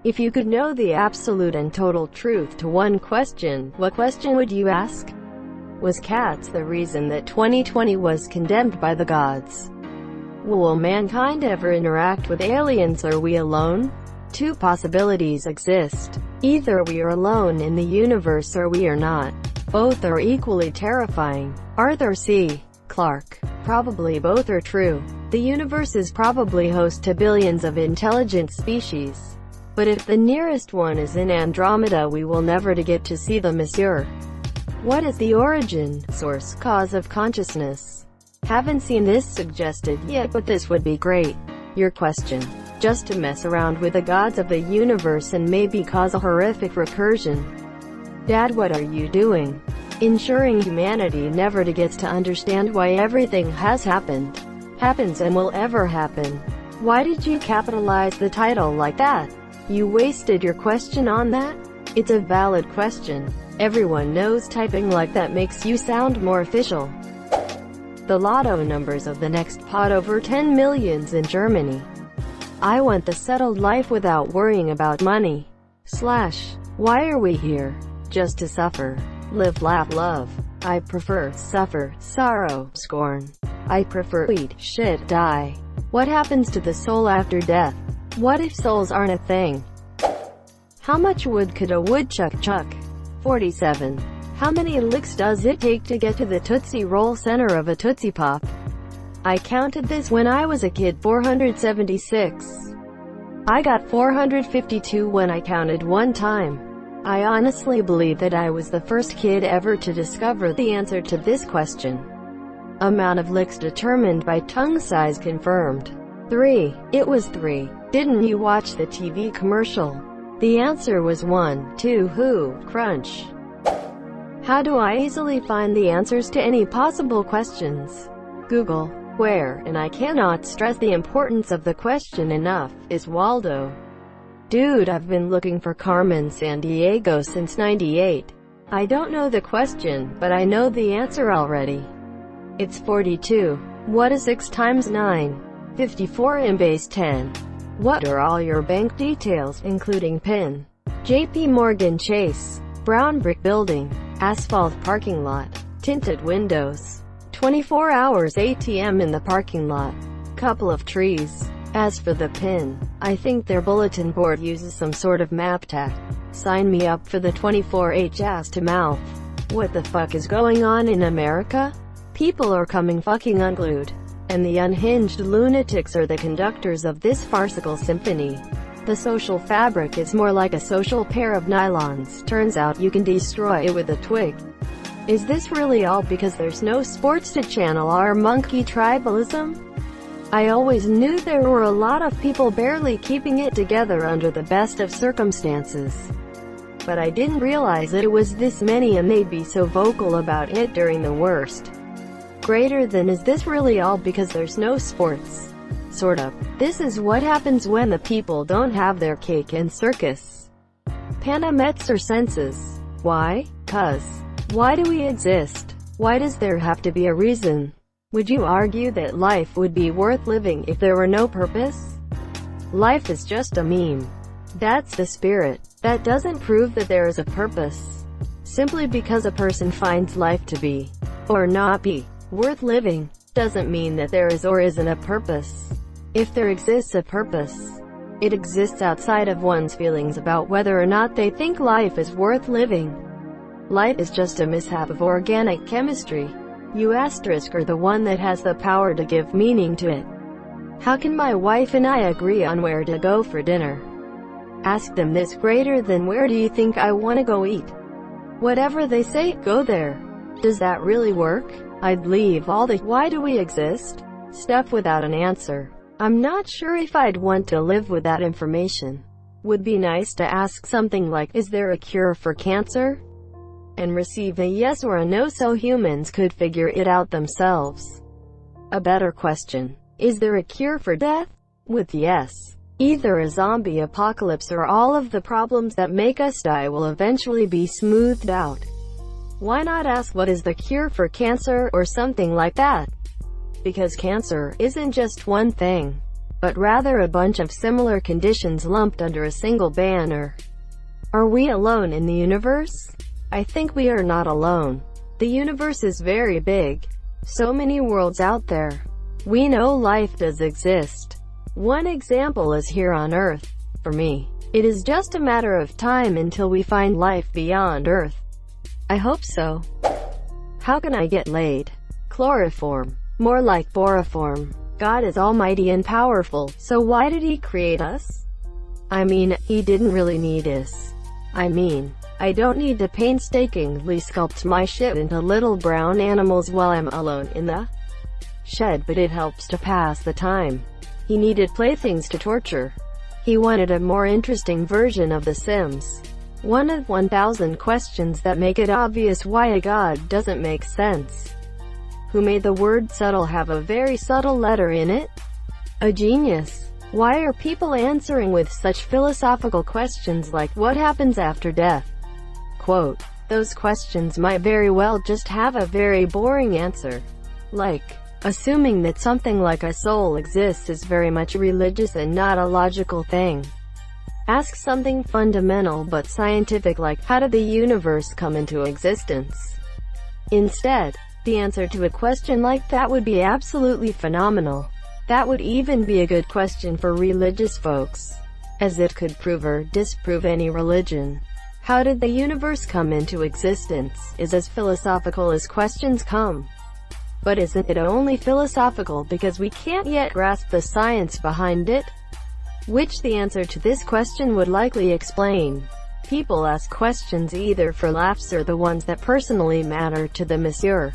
If you could know the absolute and total truth to one question, what question would you ask? Was cats the reason that 2020 was condemned by the gods? Will mankind ever interact with aliens, or are we alone? Two possibilities exist. Either we are alone in the universe or we are not. Both are equally terrifying. Arthur C. Clarke. Probably both are true. The universe is probably host to billions of intelligent species. But if the nearest one is in Andromeda, we will never get to see them, monsieur. What is the origin, source, cause of consciousness? Haven't seen this suggested yet, but this would be great. Your question. Just to mess around with the gods of the universe and maybe cause a horrific recursion. Dad, what are you doing? Ensuring humanity never gets to understand why everything has happened, happens and will ever happen. Why did you capitalize the title like that? You wasted your question on that? It's a valid question. Everyone knows typing like that makes you sound more official. The lotto numbers of the next pot: over 10 millions in Germany. I want the settled life without worrying about money. Why are we here? Just to suffer. Live, laugh, love. I prefer suffer, sorrow, scorn. I prefer eat, shit, die. What happens to the soul after death? What if souls aren't a thing? How much wood could a woodchuck chuck? 47. How many licks does it take to get to the Tootsie Roll center of a Tootsie Pop? I counted this when I was a kid: 476. I got 452 when I counted one time. I honestly believe that I was the first kid ever to discover the answer to this question. Amount of licks determined by tongue size confirmed. 3. It was 3. Didn't you watch the TV commercial? The answer was 1, 2, who, crunch. How do I easily find the answers to any possible questions? Google. Where, and I cannot stress the importance of the question enough, is Waldo? Dude, I've been looking for Carmen Sandiego since '98. I don't know the question, but I know the answer already. It's 42. What is 6 times 9? 54 in base 10. What are all your bank details, including PIN? JP Morgan Chase. Brown brick building. Asphalt parking lot. Tinted windows. 24 hours ATM in the parking lot. Couple of trees. As for the PIN, I think their bulletin board uses some sort of map tag. Sign me up for the 24H ass to mouth. What the fuck is going on in America? People are coming fucking unglued. And the unhinged lunatics are the conductors of this farcical symphony. The social fabric is more like a social pair of nylons. Turns out you can destroy it with a twig. Is this really all because there's no sports to channel our monkey tribalism? I always knew there were a lot of people barely keeping it together under the best of circumstances. But I didn't realize that it was this many, and they'd be so vocal about it during the worst. Greater than, is this really all because there's no sports? Sort of. This is what happens when the people don't have their cake and circus. Panametz or senses. Why? 'Cause. Why do we exist? Why does there have to be a reason? Would you argue that life would be worth living if there were no purpose? Life is just a meme. That's the spirit. That doesn't prove that there is a purpose. Simply because a person finds life to be, or not be, worth living, doesn't mean that there is or isn't a purpose. If there exists a purpose, it exists outside of one's feelings about whether or not they think life is worth living. Life is just a mishap of organic chemistry. You asterisk are the one that has the power to give meaning to it. How can my wife and I agree on where to go for dinner? Ask them this: greater than, where do you think I want to go eat? Whatever they say, go there. Does that really work? I'd leave all the "why do we exist?" stuff without an answer. I'm not sure if I'd want to live with that information. Would be nice to ask something like, is there a cure for cancer? And receive a yes or a no so humans could figure it out themselves. A better question: is there a cure for death? With yes, either a zombie apocalypse or all of the problems that make us die will eventually be smoothed out. Why not ask what is the cure for cancer, or something like that? Because cancer isn't just one thing. but rather a bunch of similar conditions lumped under a single banner. Are we alone in the universe? I think we are not alone. The universe is very big. So many worlds out there. We know life does exist. One example is here on Earth. For me, it is just a matter of time until we find life beyond Earth. I hope so. How can I get laid? Chloroform. More like boroform. God is almighty and powerful, so why did he create us? I mean, he didn't really need us. I mean, I don't need to painstakingly sculpt my shit into little brown animals while I'm alone in the shed, but it helps to pass the time. He needed playthings to torture. He wanted a more interesting version of The Sims. One of 1,000 questions that make it obvious why a god doesn't make sense. Who made the word subtle have a very subtle letter in it? A genius. Why are people answering with such philosophical questions like what happens after death? Quote, those questions might very well just have a very boring answer. Like, assuming that something like a soul exists is very much religious and not a logical thing. Ask something fundamental but scientific like, how did the universe come into existence? Instead, the answer to a question like that would be absolutely phenomenal. That would even be a good question for religious folks, as it could prove or disprove any religion. How did the universe come into existence is as philosophical as questions come. But isn't it only philosophical because we can't yet grasp the science behind it? Which the answer to this question would likely explain. People ask questions either for laughs or the ones that personally matter to them, monsieur.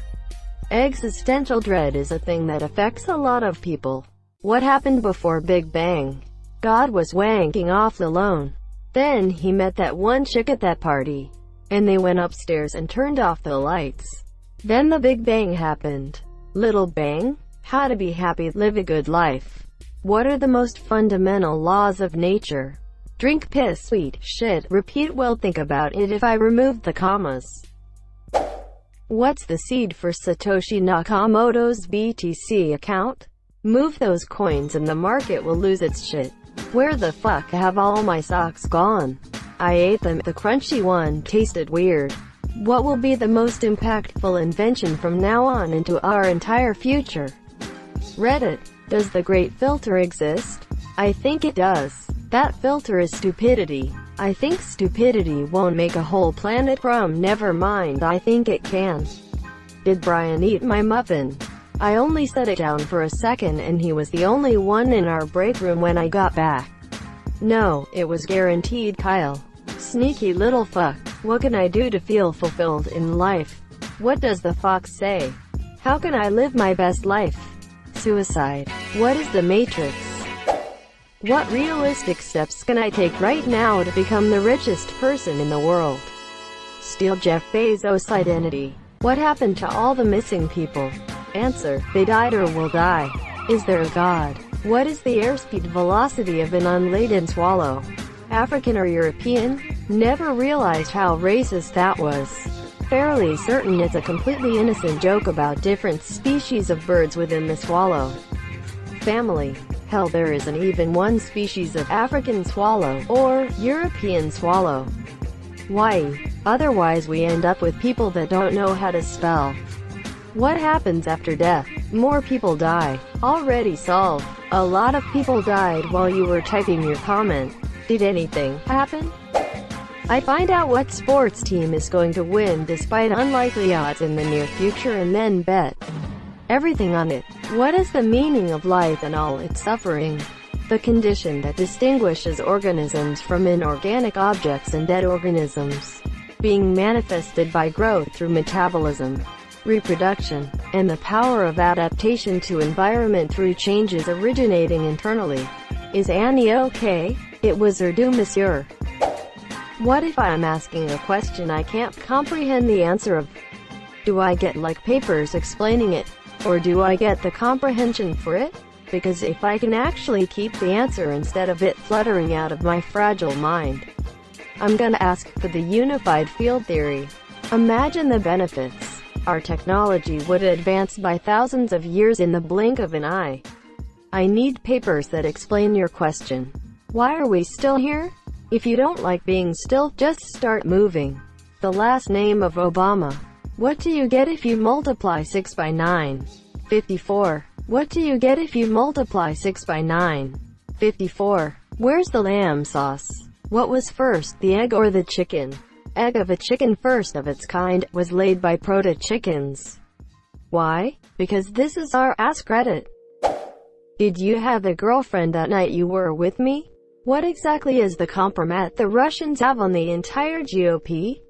Existential dread is a thing that affects a lot of people. What happened before Big Bang? God was wanking off alone. Then he met that one chick at that party. And they went upstairs and turned off the lights. Then the Big Bang happened. Little Bang? How to be happy, live a good life. What are the most fundamental laws of nature? Drink piss, sweet shit, repeat well, think about it if I removed the commas. What's the seed for Satoshi Nakamoto's BTC account? Move those coins and the market will lose its shit. Where the fuck have all my socks gone? I ate them, the crunchy one tasted weird. What will be the most impactful invention from now on into our entire future? Reddit. Does the great filter exist? I think it does. That filter is stupidity. I think stupidity won't make a whole planet from, never mind, I think it can. Did Brian eat my muffin? I only set it down for a second and he was the only one in our break room when I got back. No, it was guaranteed Kyle. Sneaky little fuck. What can I do to feel fulfilled in life? What does the fox say? How can I live my best life? Suicide. What is the Matrix? What realistic steps can I take right now to become the richest person in the world? Steal Jeff Bezos' identity. What happened to all the missing people? Answer. They died or will die. Is there a God? What is the airspeed velocity of an unladen swallow? African or European? Never realized how racist that was. Fairly certain it's a completely innocent joke about different species of birds within the swallow family. Hell, there isn't even one species of African swallow, or European swallow. Why? Otherwise we end up with people that don't know how to spell. What happens after death? More people die. Already solved. A lot of people died while you were typing your comment. Did anything happen? I find out what sports team is going to win despite unlikely odds in the near future and then bet everything on it. What is the meaning of life and all its suffering? The condition that distinguishes organisms from inorganic objects and dead organisms, being manifested by growth through metabolism, reproduction, and the power of adaptation to environment through changes originating internally. Is Annie okay? It was her do, monsieur. What if I'm asking a question I can't comprehend the answer of? Do I get like papers explaining it? Or do I get the comprehension for it? Because if I can actually keep the answer instead of it fluttering out of my fragile mind, I'm gonna ask for the unified field theory. Imagine the benefits. Our technology would advance by thousands of years in the blink of an eye. I need papers that explain your question. Why are we still here? If you don't like being still, just start moving. The last name of Obama. What do you get if you multiply 6 by 9? 54. What do you get if you multiply 6 by 9? 54. Where's the lamb sauce? What was first, the egg or the chicken? Egg of a chicken, first of its kind, was laid by proto-chickens. Why? Because this is our AskReddit. Did you have a girlfriend that night you were with me? What exactly is the compromise the Russians have on the entire GOP?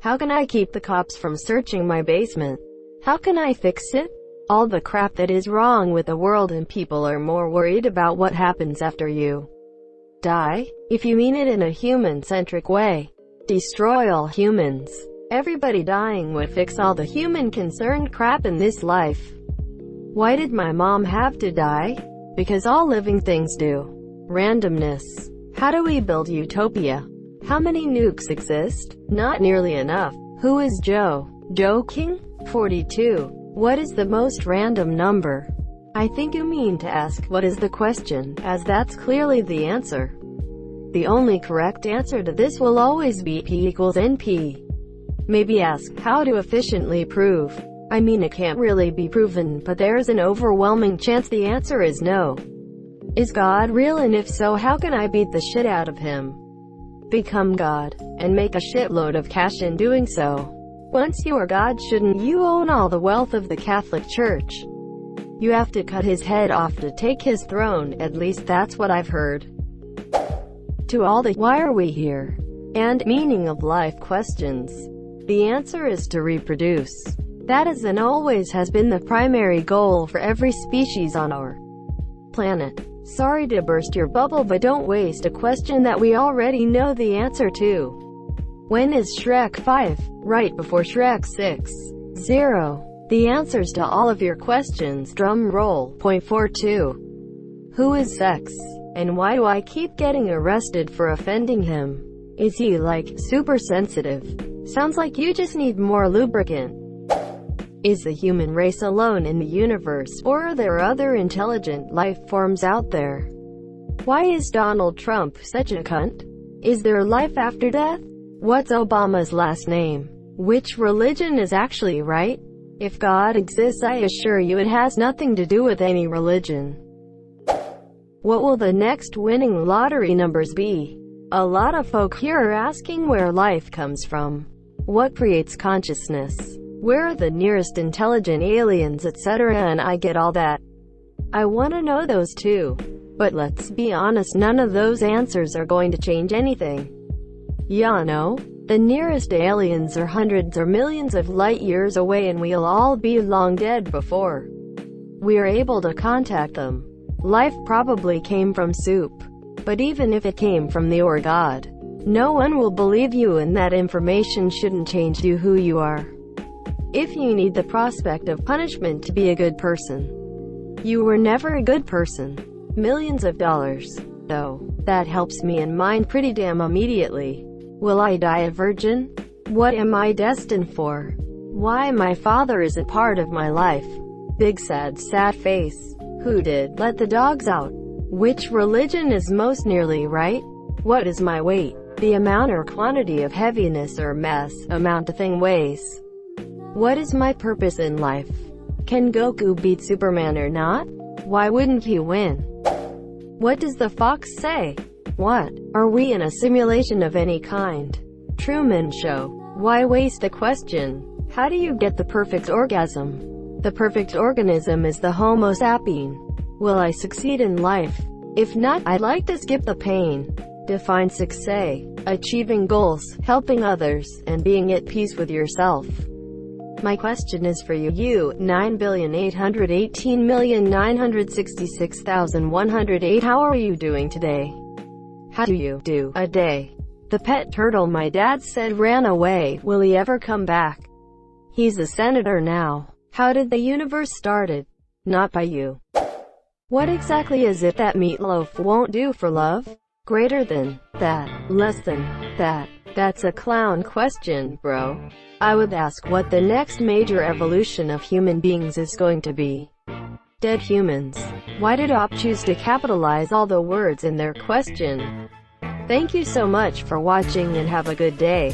How can I keep the cops from searching my basement? How can I fix it? All the crap that is wrong with the world, and people are more worried about what happens after you die. If you mean it in a human-centric way, destroy all humans. Everybody dying would fix all the human-concerned crap in this life. Why did my mom have to die? Because all living things do. Randomness. How do we build utopia? How many nukes exist? Not nearly enough. Who is Joe? Joking? 42. What is the most random number? I think you mean to ask, what is the question, as that's clearly the answer. The only correct answer to this will always be P equals NP. Maybe ask, how to efficiently prove. I mean, it can't really be proven, but there's an overwhelming chance the answer is no. Is God real, and if so, how can I beat the shit out of him? Become God, and make a shitload of cash in doing so. Once you are God, shouldn't you own all the wealth of the Catholic Church? You have to cut his head off to take his throne, at least that's what I've heard. To all the why are we here? And meaning of life questions, the answer is to reproduce. That is and always has been the primary goal for every species on our planet. Sorry to burst your bubble, but don't waste a question that we already know the answer to. When is Shrek 5? Right before Shrek 6. 0. The answers to all of your questions. Drum roll. Point 42. Who is sex? And why do I keep getting arrested for offending him? Is he, like, super sensitive? Sounds like you just need more lubricant. Is the human race alone in the universe, or are there other intelligent life forms out there? Why is Donald Trump such a cunt? Is there life after death? What's Obama's last name? Which religion is actually right? If God exists, I assure you it has nothing to do with any religion. What will the next winning lottery numbers be? A lot of folk here are asking where life comes from. What creates consciousness? Where are the nearest intelligent aliens, etc., and I get all that. I want to know those too. But let's be honest, none of those answers are going to change anything. Yeah, no? The nearest aliens are hundreds or millions of light years away, and we'll all be long dead before we are able to contact them. Life probably came from soup. But even if it came from the or God, no one will believe you, and that information shouldn't change you who you are. If you need the prospect of punishment to be a good person, you were never a good person. Millions of dollars, though. That helps me and mine pretty damn immediately. Will I die a virgin? What am I destined for? Why my father isn't part of my life? Big sad face. Who did let the dogs out? Which religion is most nearly right? What is my weight? The amount or quantity of heaviness or mass amount a thing weighs. What is my purpose in life? Can Goku beat Superman or not? Why wouldn't he win? What does the fox say? What? Are we in a simulation of any kind? Truman Show. Why waste a question? How do you get the perfect orgasm? The perfect organism is the Homo sapien. Will I succeed in life? If not, I'd like to skip the pain. Define success. Achieving goals, helping others, and being at peace with yourself. My question is for you, 9,818,966,108. How are you doing today? How do you do a day? The pet turtle my dad said ran away. Will he ever come back? He's a senator now. How did the universe started? Not by you. What exactly is it that meatloaf won't do for love? Greater than that, less than that. That's a clown question, bro. I would ask what the next major evolution of human beings is going to be. dead humans? Why did OP choose to capitalize all the words in their question? Thank you so much for watching and have a good day.